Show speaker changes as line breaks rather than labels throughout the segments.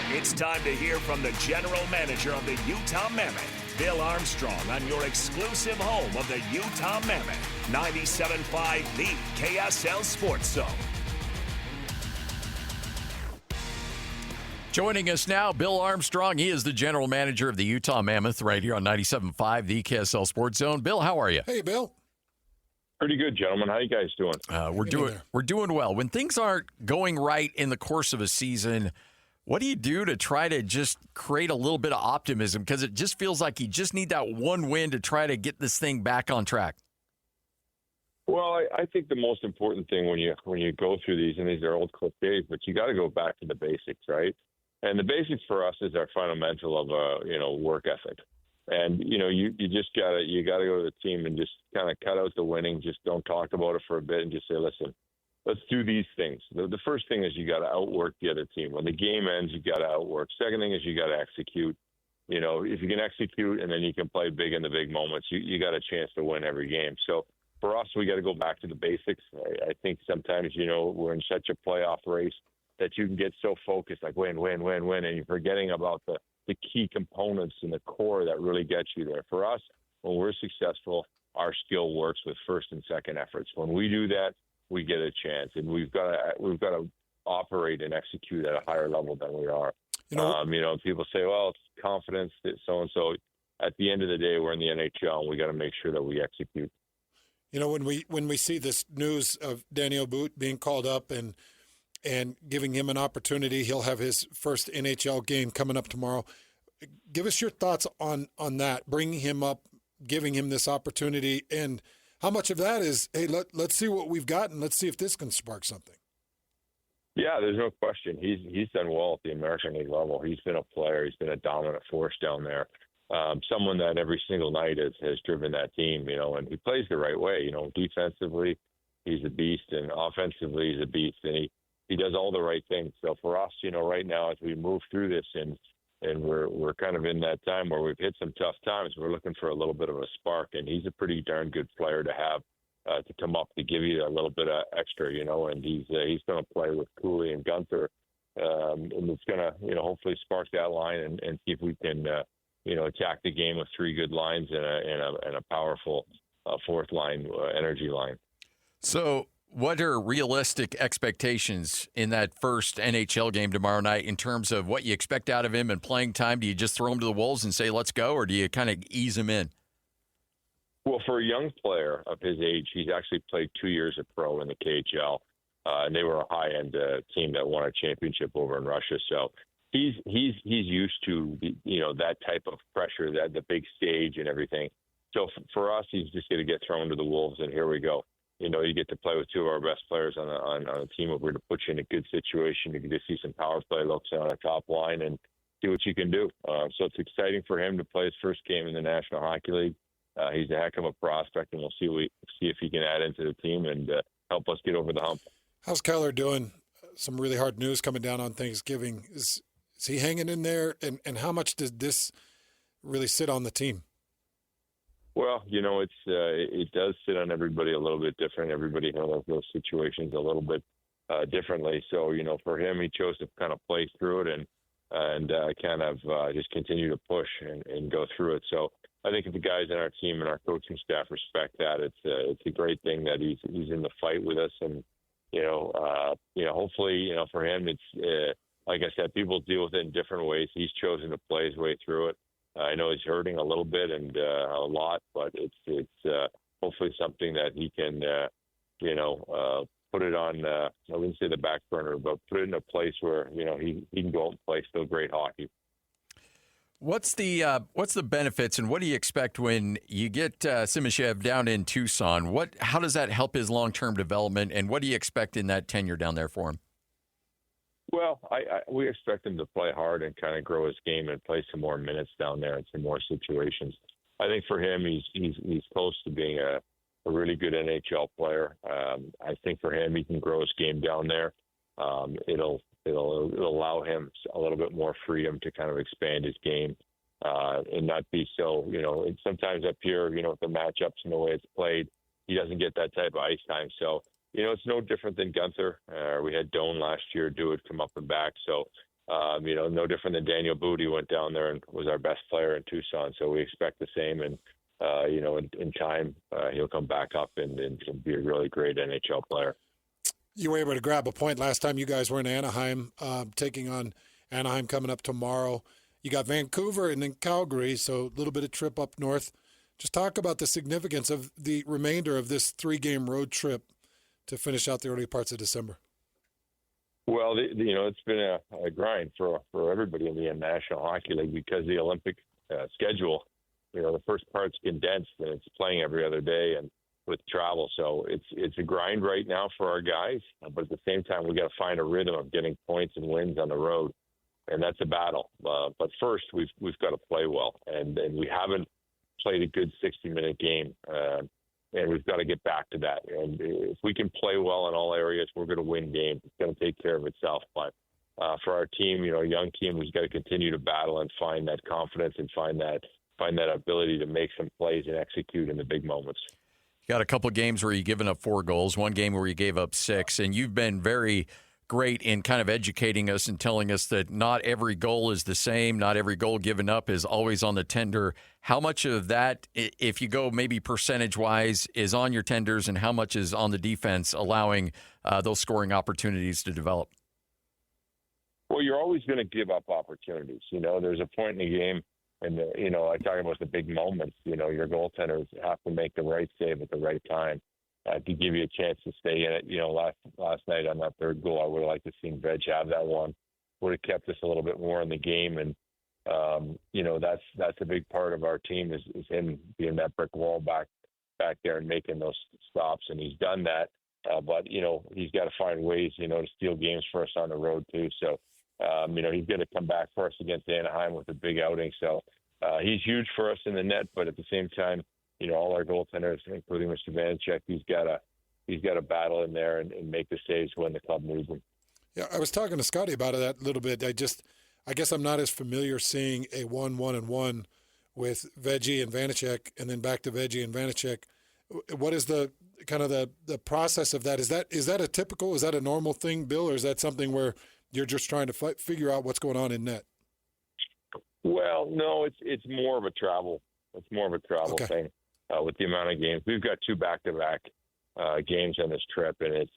It's time to hear from the general manager of the Utah Mammoth, Bill Armstrong, on your exclusive home of the Utah Mammoth, 97.5 The KSL Sports Zone.
Joining us now, Bill Armstrong. He is the general manager of the Utah Mammoth right here on 97.5 The KSL Sports Zone. Bill, how are you?
Hey, Bill.
Pretty good, gentlemen. How you guys doing?
We're doing well. When things aren't going right in the course of a season, what do you do to try to just create a little bit of optimism? Because it just feels like you just need that one win to try to get this thing back on track.
Well, I think the most important thing when you go through these, and these are old cliches, but you got to go back to the basics, right? And the basics for us is our fundamental of work ethic. And you just gotta go to the team and just kind of cut out the winning. Just don't talk about it for a bit and just say, listen, let's do these things. The first thing is you got to outwork the other team. When the game ends, you got to outwork. Second thing is you got to execute. If you can execute and then you can play big in the big moments, you got a chance to win every game. So for us, we got to go back to the basics. I think sometimes, we're in such a playoff race that you can get so focused, like win, and you're forgetting about the key components in the core that really get you there. For us, when we're successful, our skill works with first and second efforts. When we do that, we get a chance, and we've got to operate and execute at a higher level than we are. People say, well, it's confidence that so and so. At the end of the day, we're in the NHL, and we got to make sure that we execute.
When we see this news of Danii But being called up and giving him an opportunity, he'll have his first NHL game coming up tomorrow. Give us your thoughts on that, bringing him up, giving him this opportunity, and how much of that is, hey, let's see what we've got and let's see if this can spark something.
Yeah, there's no question. He's done well at the American League level. He's been a player. He's been a dominant force down there. Someone that every single night has driven that team, and he plays the right way. Defensively, he's a beast, and offensively, he's a beast, and he does all the right things. So for us, right now as we move through this and we're kind of in that time where we've hit some tough times, we're looking for a little bit of a spark, and he's a pretty darn good player to have to come up to give you a little bit of extra, and he's going to play with Cooley and Gunther, and it's going to, hopefully spark that line and see if we can, attack the game with three good lines and a powerful fourth line, energy line.
So what are realistic expectations in that first NHL game tomorrow night in terms of what you expect out of him and playing time? Do you just throw him to the wolves and say, let's go, or do you kind of ease him in?
Well, for a young player of his age, he's actually played 2 years of pro in the KHL, and they were a high-end team that won a championship over in Russia. So he's used to, that type of pressure, that the big stage and everything. So for us, he's just going to get thrown to the wolves, and here we go. You get to play with two of our best players on a team. We're going to put you in a good situation. You can just see some power play looks on a top line and see what you can do. So it's exciting for him to play his first game in the National Hockey League. He's a heck of a prospect, and we'll see if he can add into the team and help us get over the hump.
How's Keller doing? Some really hard news coming down on Thanksgiving. Is he hanging in there? And how much does this really sit on the team?
Well, it does sit on everybody a little bit different. Everybody handles those situations a little bit differently. So, for him, he chose to kind of play through it and kind of just continue to push and go through it. So I think if the guys in our team and our coaching staff respect that, it's a great thing that he's in the fight with us. And, hopefully, for him, it's like I said, people deal with it in different ways. He's chosen to play his way through it. I know he's hurting a little bit and a lot, but it's hopefully something that he can, put it on, I wouldn't say the back burner, but put it in a place where, he can go out and play still great hockey.
What's the benefits and what do you expect when you get Simashev down in Tucson? How does that help his long-term development, and what do you expect in that tenure down there for him?
Well, we expect him to play hard and kind of grow his game and play some more minutes down there and some more situations. I think for him, he's close to being a really good NHL player. I think for him, he can grow his game down there. It'll allow him a little bit more freedom to kind of expand his game and not be so, sometimes up here, with the matchups and the way it's played, he doesn't get that type of ice time. So, it's no different than Gunther. We had Doan last year do it, come up and back. So, No different than Danii But. He went down there and was our best player in Tucson. So we expect the same. And, in time, he'll come back up and be a really great NHL player.
You were able to grab a point last time you guys were in Anaheim, taking on Anaheim coming up tomorrow. You got Vancouver and then Calgary, so a little bit of trip up north. Just talk about the significance of the remainder of this 3-game road trip to finish out the early parts of December.
Well, it's been a grind for everybody in the National Hockey League because the Olympic schedule, the first part's condensed and it's playing every other day and with travel. So it's a grind right now for our guys. But at the same time, we got to find a rhythm of getting points and wins on the road. And that's a battle. But first, we've got to play well. And we haven't played a good 60-minute game. And we've got to get back to that. And if we can play well in all areas, we're going to win games. It's going to take care of itself. But for our team, young team, we've got to continue to battle and find that confidence and find that ability to make some plays and execute in the big moments.
You got a couple of games where you've given up 4 goals, one game where you gave up 6, and you've been very great in kind of educating us and telling us that not every goal is the same, not every goal given up is always on the tender. How much of that, if you go maybe percentage-wise, is on your tenders, and how much is on the defense allowing those scoring opportunities to develop?
Well, you're always going to give up opportunities. There's a point in the game, and, I talk about the big moments. Your goaltenders have to make the right save at the right time to give you a chance to stay in it. Last night on that third goal, I would have liked to seen Veg have that one. Would have kept us a little bit more in the game. And, that's a big part of our team is him being that brick wall back there and making those stops. And he's done that. But, he's got to find ways, to steal games for us on the road too. So, he's going to come back for us against Anaheim with a big outing. So he's huge for us in the net, but at the same time, all our goaltenders, including Mr. Vanacek, he's got to battle in there and make the saves when the club needs him.
Yeah, I was talking to Scotty about that a little bit. I guess I'm not as familiar seeing a 1-1-1 with Veggie and Vanacek and then back to Veggie and Vanacek. What is the kind of the process of that? Is that a normal thing, Bill, or is that something where you're just trying to figure out what's going on in net?
Well, no, it's more of a travel. It's more of a travel thing with the amount of games. We've got 2 back-to-back games on this trip, and it's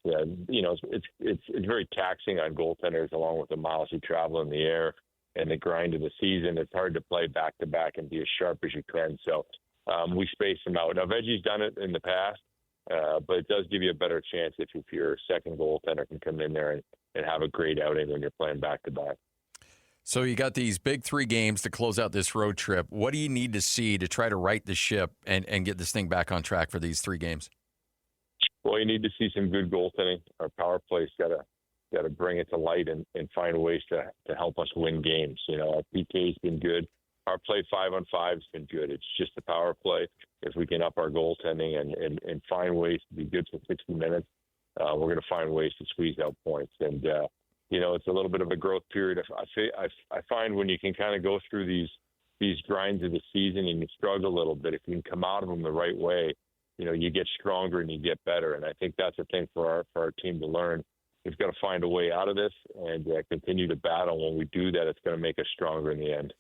very taxing on goaltenders along with the miles you travel in the air and the grind of the season. It's hard to play back-to-back and be as sharp as you can. So we space them out. Now, Veggie's done it in the past, but it does give you a better chance if your second goaltender can come in there and have a great outing when you're playing back-to-back.
So you got these big 3 games to close out this road trip. What do you need to see to try to right the ship and get this thing back on track for these 3 games?
Well, you need to see some good goaltending. Our power play's got to bring it to light and find ways to help us win games. Our PK's been good. Our play 5-on-5's been good. It's just the power play. If we can up our goaltending and find ways to be good for 60 minutes, we're going to find ways to squeeze out points. And it's a little bit of a growth period. I find when you can kind of go through these grinds of the season and you struggle a little bit, if you can come out of them the right way, you get stronger and you get better. And I think that's a thing for our team to learn. We've got to find a way out of this and continue to battle. When we do that, it's going to make us stronger in the end.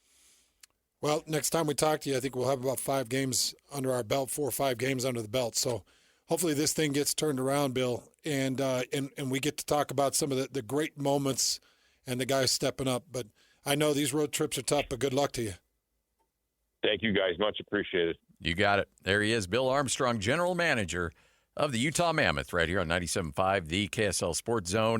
Well, next time we talk to you, I think we'll have about 5 games under our belt, 4 or 5 games under the belt. So hopefully this thing gets turned around, Bill, and we get to talk about some of the great moments and the guys stepping up. But I know these road trips are tough, but good luck to you.
Thank you, guys. Much appreciated.
You got it. There he is, Bill Armstrong, general manager of the Utah Mammoth, right here on 97.5, the KSL Sports Zone.